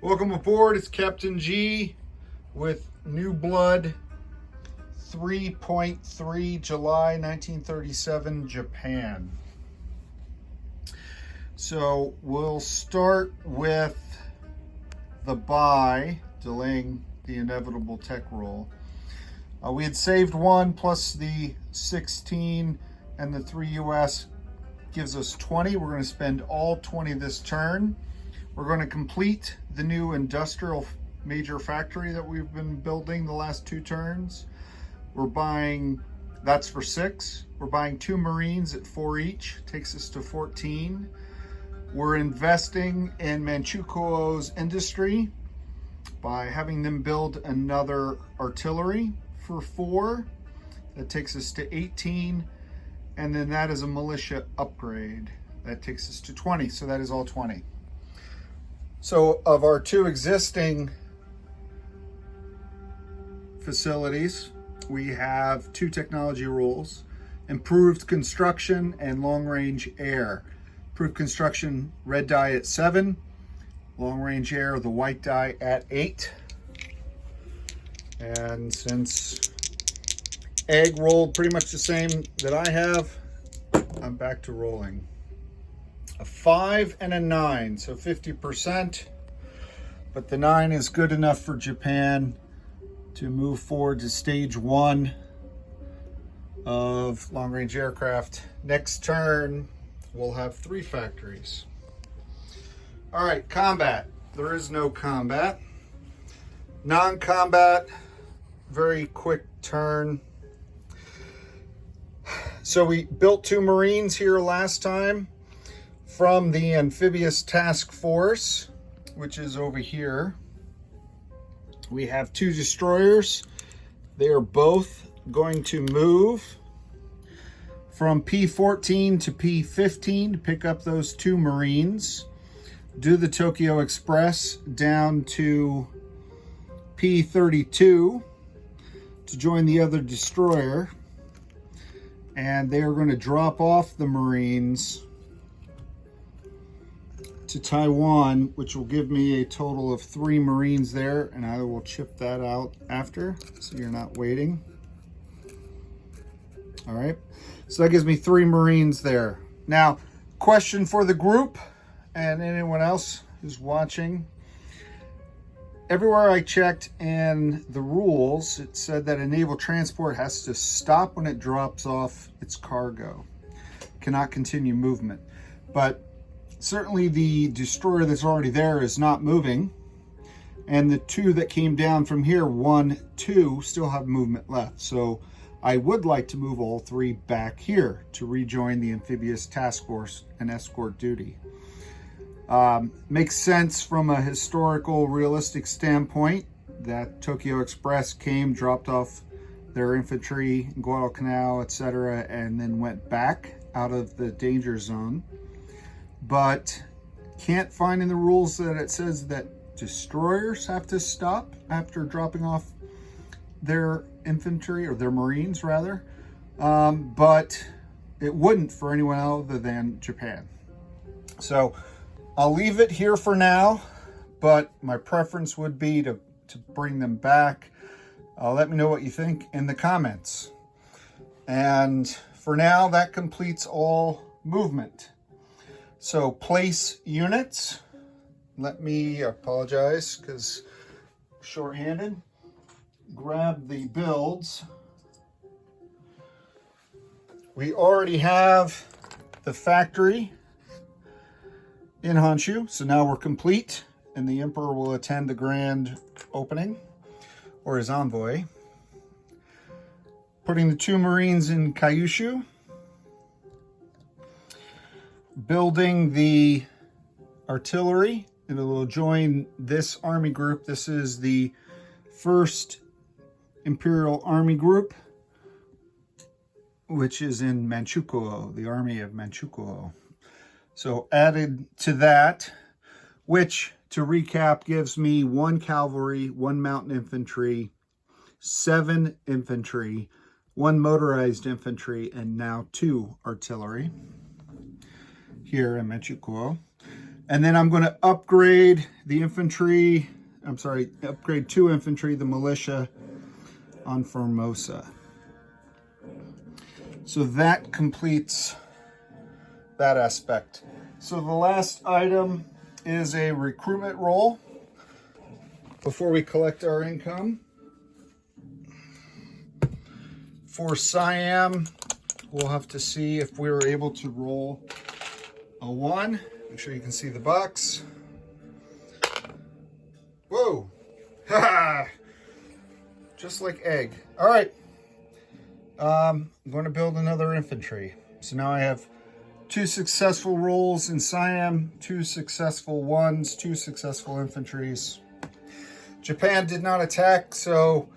Welcome aboard. It's Captain G with Newblood 3.3 July 1937 Japan. So we'll start with the buy, delaying the inevitable tech roll. We had saved one plus the 16 and the 3 US gives us 20. We're going to spend all 20 this turn. We're going to complete the new industrial major factory that we've been building the last 2 turns. We're buying, that's for 6. We're buying 2 Marines at 4 each, takes us to 14. We're investing in Manchukuo's industry by having them build another artillery for 4. That takes us to 18. And then that is a militia upgrade. That takes us to 20. So that is all 20. So of our 2 existing facilities, we have 2 technology rules: improved construction and long range air. Improved construction, red die at 7. Long range air, the white die at 8. And since egg rolled pretty much the same that I have, I'm back to rolling. A 5 and a 9, so 50%, but the 9 is good enough for Japan to move forward to stage 1 of long-range aircraft. Next turn, we'll have 3 factories. All right, combat. There is no combat. Non-combat, very quick turn. So we built 2 Marines here last time from the amphibious task force, which is over here. We have 2 destroyers. They are both going to move from P14 to P15 to pick up those 2 Marines, do the Tokyo Express down to P32 to join the other destroyer, and they are going to drop off the Marines to Taiwan, which will give me a total of 3 Marines there, and I will chip that out after, so you're not waiting. All right, so that gives me 3 Marines there. Now, question for the group and anyone else who's watching. Everywhere I checked in the rules, it said that a naval transport has to stop when it drops off its cargo. Cannot continue movement. But certainly the destroyer that's already there is not moving. And the 2 that came down from here, 1, 2, still have movement left. So I would like to move all 3 back here to rejoin the amphibious task force and escort duty. Makes sense from a historical, realistic standpoint that Tokyo Express came, dropped off their infantry in Guadalcanal, etc., and then went back out of the danger zone. But can't find in the rules that it says that destroyers have to stop after dropping off their infantry, or their Marines rather. But it wouldn't for anyone other than Japan. So I'll leave it here for now, but my preference would be to bring them back. Let me know what you think in the comments. And for now, that completes all movement. So place units. Let me apologize because shorthanded. Grab the builds. We already have the factory in Honshu, so now we're complete, and the Emperor will attend the grand opening, or his envoy. Putting the 2 Marines in Kyushu. Building the artillery, and it will join this army group. This is the 1st Imperial Army Group, which is in Manchukuo, the army of Manchukuo. So added to that, which, to recap, gives me 1 cavalry, 1 mountain infantry, 7 infantry, 1 motorized infantry, and now 2 artillery here in Manchukuo. And then I'm going to upgrade the infantry. I'm sorry, upgrade 2 infantry, the militia on Formosa. So that completes that aspect. So the last item is a recruitment roll before we collect our income. For Siam, we'll have to see if we were able to roll a 1. Make sure you can see the box. Whoa! Just like egg. All right. I'm going to build another infantry. So now I have 2 successful rolls in Siam, 2 successful 1s, 2 successful infantries. Japan did not attack, so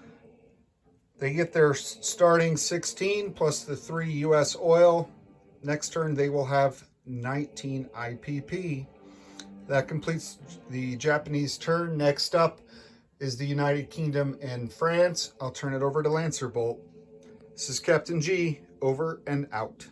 they get their starting 16 plus the 3 US oil. Next turn, they will have 19 IPP. That completes the Japanese turn. Next up is the United Kingdom and France. I'll turn it over to Lancer Bolt. This is Captain G, over and out.